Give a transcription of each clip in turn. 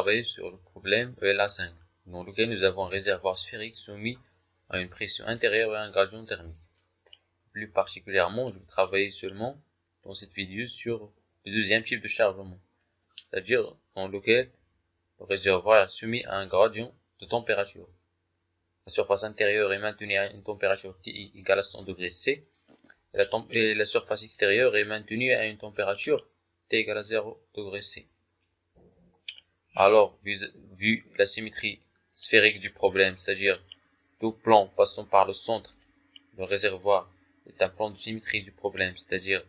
travailler sur le problème ELA5, dans lequel nous avons un réservoir sphérique soumis à une pression intérieure et un gradient thermique. Plus particulièrement, je vais travailler seulement dans cette vidéo sur le deuxième type de chargement, c'est-à-dire dans lequel le réservoir est soumis à un gradient de température. La surface intérieure est maintenue à une température Ti égale à 100 degrés C, et la surface extérieure est maintenue à une température T égale à 0 degrés C. Alors, vu la symétrie sphérique du problème, c'est-à-dire tout plan passant par le centre du réservoir est un plan de symétrie du problème, c'est-à-dire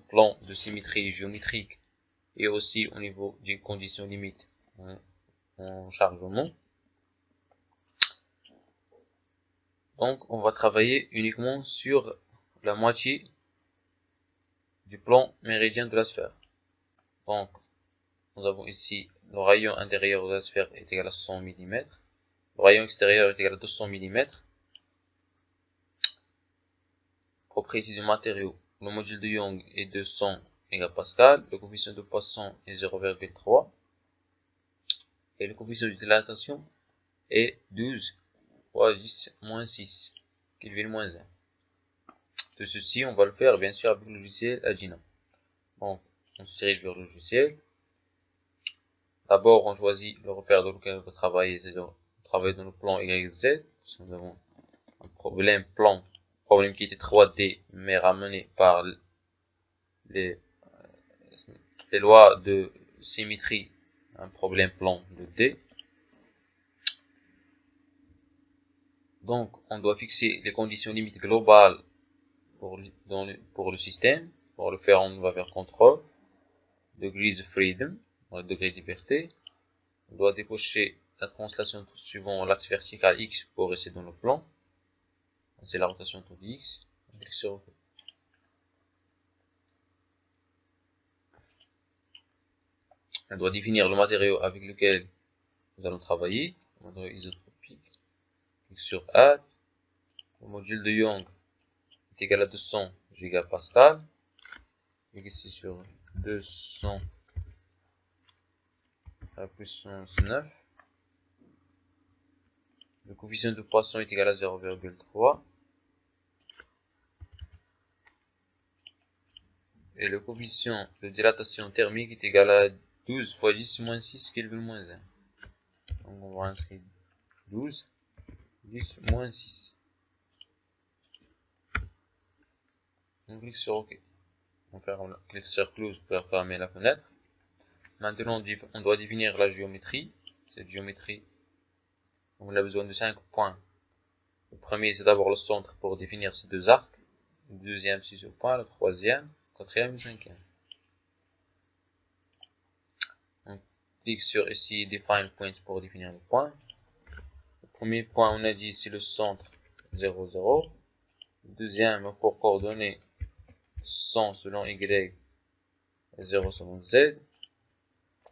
plan de symétrie géométrique et aussi au niveau d'une condition limite en chargement. Donc, on va travailler uniquement sur la moitié du plan méridien de la sphère. Donc, nous avons ici le rayon intérieur de la sphère est égal à 100 mm, le rayon extérieur est égal à 200 mm. Propriété du matériau, le module de Young est de 100 mégapascal, le coefficient de Poisson est 0,3 et le coefficient de dilatation est 12 fois 10-6 Kelvin-1. De ceci, on va le faire bien sûr avec le logiciel Agina. Donc, on se dirige vers le logiciel. D'abord, on choisit le repère dans lequel on va travailler, c'est-à-dire travailler dans le plan YZ. Nous avons un problème qui était 3D, mais ramené par les lois de symétrie, un problème plan de D. Donc, on doit fixer les conditions limites globales pour le système. Pour le faire, on va vers contrôle, degree of freedom, le degré de liberté. On doit décocher la translation suivant l'axe vertical X pour rester dans le plan. C'est la rotation autour de X. On clique sur OK. On doit définir le matériau avec lequel nous allons travailler. Le matériau isotropique. Clique sur Add. Le module de Young est égal à 200 gigapascal. Clique ici sur 200 à la puissance 9. Le coefficient de Poisson est égal à 0,3. Et le coefficient de dilatation thermique est égal à 12 fois 10-6 Kelvin-1. Donc on va inscrire 12, 10-6. On clique sur OK. On clique sur Close pour fermer la fenêtre. Maintenant, on doit définir la géométrie. Cette géométrie, on a besoin de 5 points. Le premier, c'est d'abord le centre pour définir ces deux arcs. Le deuxième, c'est ce point. Le troisième, le quatrième et le cinquième. On clique sur ici Define Point pour définir le point. Le premier point, on a dit, c'est le centre 0, 0. Le deuxième, pour coordonner 100 selon Y, 0 selon Z.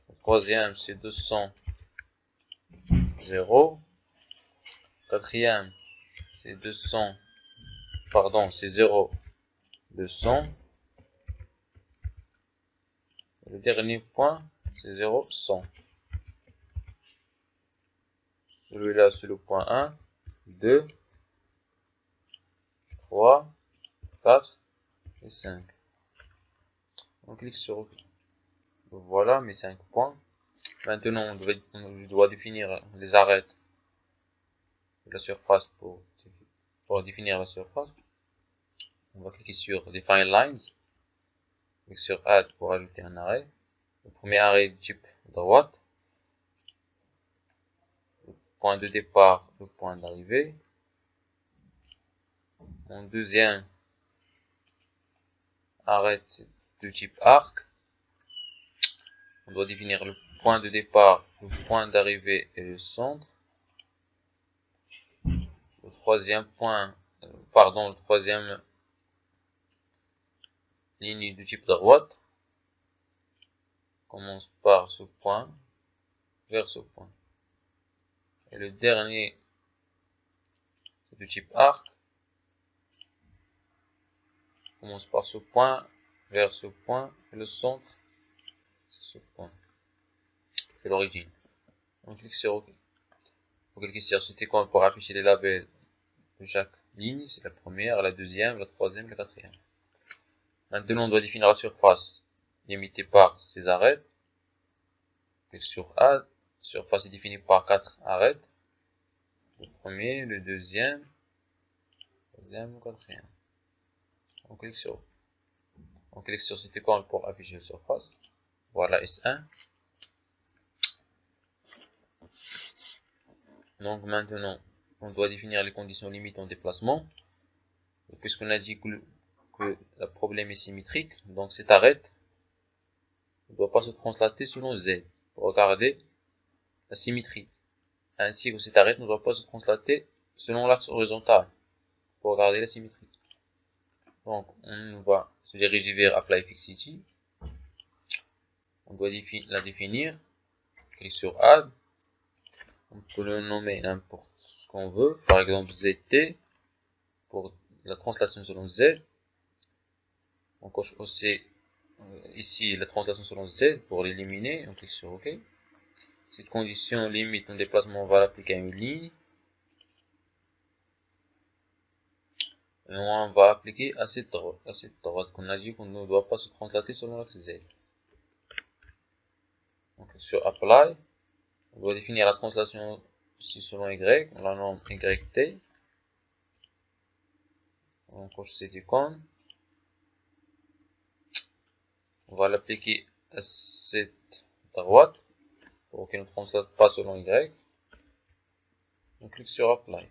Le troisième, c'est 200, 0. Quatrième, c'est 200, pardon, c'est 0, 200. Le dernier point, c'est 0, 100. Celui-là, c'est le point 1, 2, 3, 4 et 5. On clique sur OK. Voilà mes 5 points. Maintenant, je dois définir les arêtes de la surface pour définir la surface. On va cliquer sur Define Lines. Clique sur Add pour ajouter un arrêt. Le premier arrêt de type droite. Le point de départ, le point d'arrivée. Mon deuxième arrêt de type arc. On doit définir le point de départ, le point d'arrivée et le centre. Le troisième ligne de type droite commence par ce point vers ce point. Et le dernier, c'est de type arc, commence par ce point vers ce point et le centre, c'est ce point. que l'origine. On clique sur OK. On clique sur cet icône pour afficher les labels de chaque ligne. C'est la première, la deuxième, la troisième, la quatrième. Maintenant, on doit définir la surface limitée par ces arêtes. Clique sur Add. Surface est définie par 4 arêtes. Le premier, le deuxième, le troisième, le quatrième. On clique sur cette icône pour afficher la surface. Voilà S1. Donc maintenant, on doit définir les conditions limites en déplacement. Puisqu'on a dit que le problème est symétrique, donc cette arête ne doit pas se translater selon Z pour regarder la symétrie. Ainsi que cette arête ne doit pas se translater selon l'axe horizontal pour regarder la symétrie. Donc on va se diriger vers Apply Fixity. On doit la définir. Clique sur Add. On peut le nommer n'importe ce qu'on veut. Par exemple ZT pour la translation selon Z. On coche aussi ici la translation selon Z pour l'éliminer. On clique sur OK. Cette condition limite en déplacement, on va l'appliquer à une ligne. Et on va appliquer à cette droite qu'on a dit qu'on ne doit pas se translater selon l'axe Z. Donc sur Apply, on doit définir la translation ici selon Y, on la nomme YT. On coche cette icône. On va l'appliquer à cette droite pour qu'elle ne translate pas selon Y. On clique sur Apply.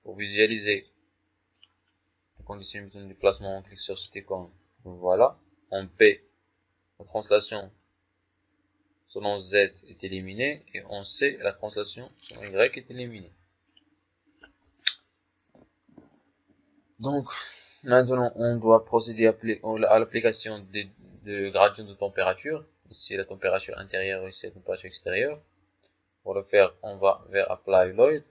Pour visualiser les conditions de déplacement, on clique sur cette icône. Voilà. En P, la translation selon Z est éliminée et en C, la translation selon Y est éliminée. Donc, maintenant, on doit procéder à l'application de gradient de température. Ici, la température intérieure, ici, la température extérieure. Pour le faire, on va vers Apply Load.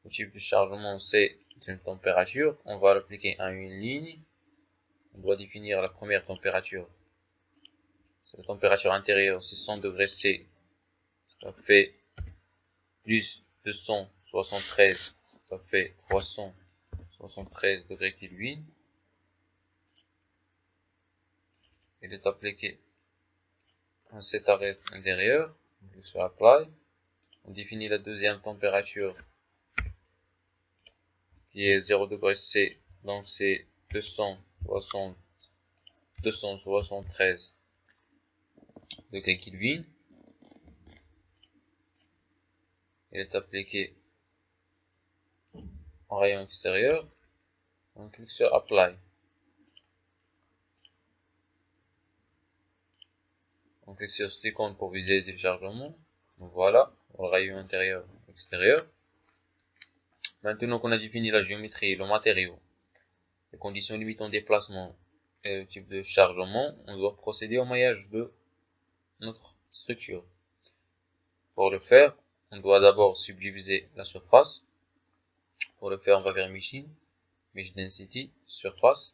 Le type de chargement, c'est une température. On va l'appliquer à une ligne. On doit définir la première température. C'est la température intérieure, c'est 100 degrés C. Ça fait plus 273. Ça fait 373 degrés Kelvin. Il est appliqué à cette arête intérieure. On clique sur Apply. On définit la deuxième température qui est 0 degrés C. Donc c'est 273 degrés Kelvin. Il est appliqué en rayon extérieur. On clique sur Apply. On clique sur cette icône pour visualiser le chargement. Voilà, le rayon intérieur et extérieur. Maintenant qu'on a défini la géométrie, le matériau, les conditions limitant déplacement et le type de chargement, on doit procéder au maillage de notre structure. Pour le faire, on doit d'abord subdiviser la surface. Pour le faire, on va vers Machine, Mesh Density, Surface.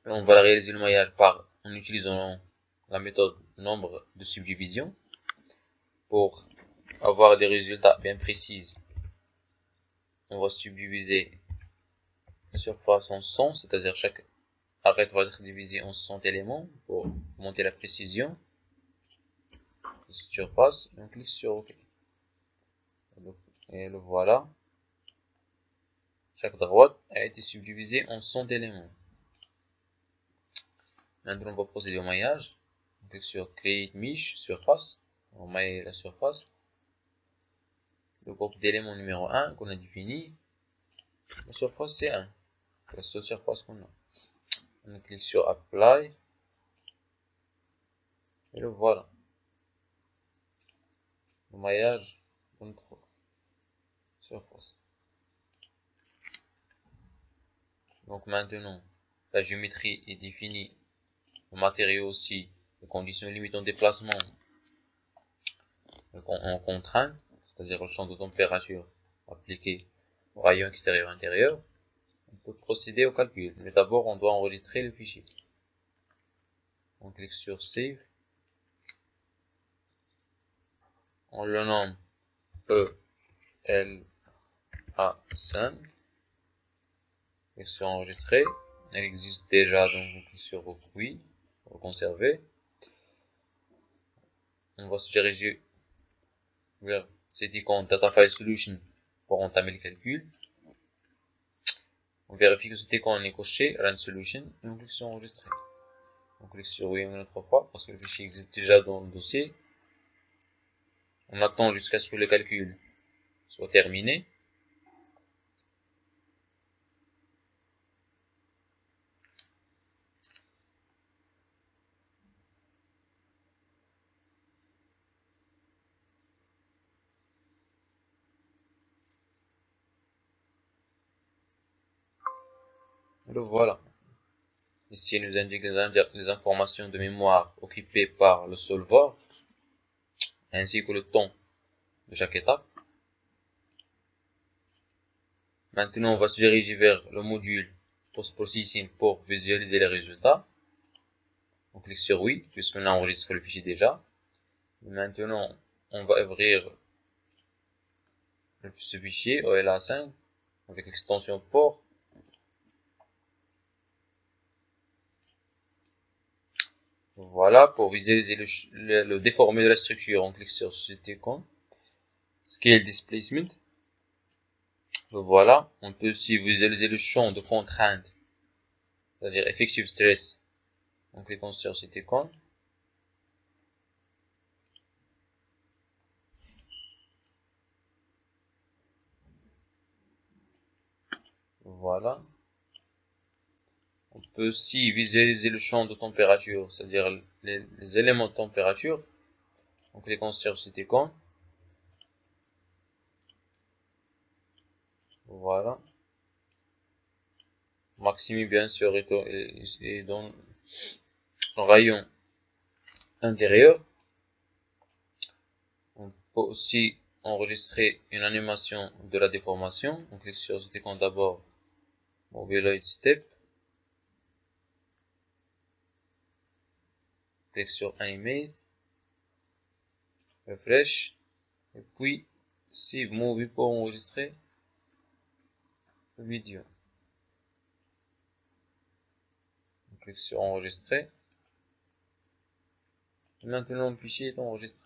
On va réaliser le maillage en utilisant la méthode nombre de subdivision. Pour avoir des résultats bien précis, on va subdiviser la surface en 100, c'est-à-dire chaque arête va être divisée en 100 éléments pour monter la précision de cette surface. On clique sur OK. Et le voilà. Chaque droite a été subdivisée en 100 éléments. Maintenant, on va procéder au maillage. On clique sur Create Mesh, surface. On va mailler la surface. Le groupe d'éléments numéro 1 qu'on a défini. La surface c'est 1. C'est la seule surface qu'on a. On clique sur Apply. Et le voilà. Le maillage de notre surface. Donc maintenant, la géométrie est définie. Le matériau aussi. Les conditions limitant déplacement en contrainte, c'est-à-dire le champ de température appliqué au rayon extérieur intérieur. On peut procéder au calcul, mais d'abord on doit enregistrer le fichier. On clique sur Save. On le nomme ELA5. Clique sur Enregistrer. Elle existe déjà, donc on clique sur Oui, pour conserver. On va se diriger vers cette icône Data File Solution pour entamer le calcul. On vérifie que cette icône est cochée, Run Solution, et on clique sur Enregistrer. On clique sur Oui une autre fois parce que le fichier existe déjà dans le dossier. On attend jusqu'à ce que le calcul soit terminé. Le voilà. Ici, il nous indique les informations de mémoire occupées par le solver, ainsi que le temps de chaque étape. Maintenant, on va se diriger vers le module Post-Processing pour visualiser les résultats. On clique sur Oui, puisqu'on a enregistré le fichier déjà. Et maintenant, on va ouvrir ce fichier OLA5 avec l'extension port. Voilà, pour visualiser le déformé de la structure, on clique sur cette icône. Scale Displacement. Voilà, on peut aussi visualiser le champ de contrainte, c'est-à-dire Effective Stress, en cliquant sur cette icône. Voilà. On peut aussi visualiser le champ de température, c'est-à-dire les éléments de température, en cliquant sur cette icône. Voilà. Maximi, bien sûr, est dans le rayon intérieur. On peut aussi enregistrer une animation de la déformation. On clique sur cette icône d'abord, Mobiloid Step. Clique sur Animate, Refresh, et puis Save Movie pour enregistrer la vidéo. On clique sur Enregistrer. Et maintenant le fichier est enregistré.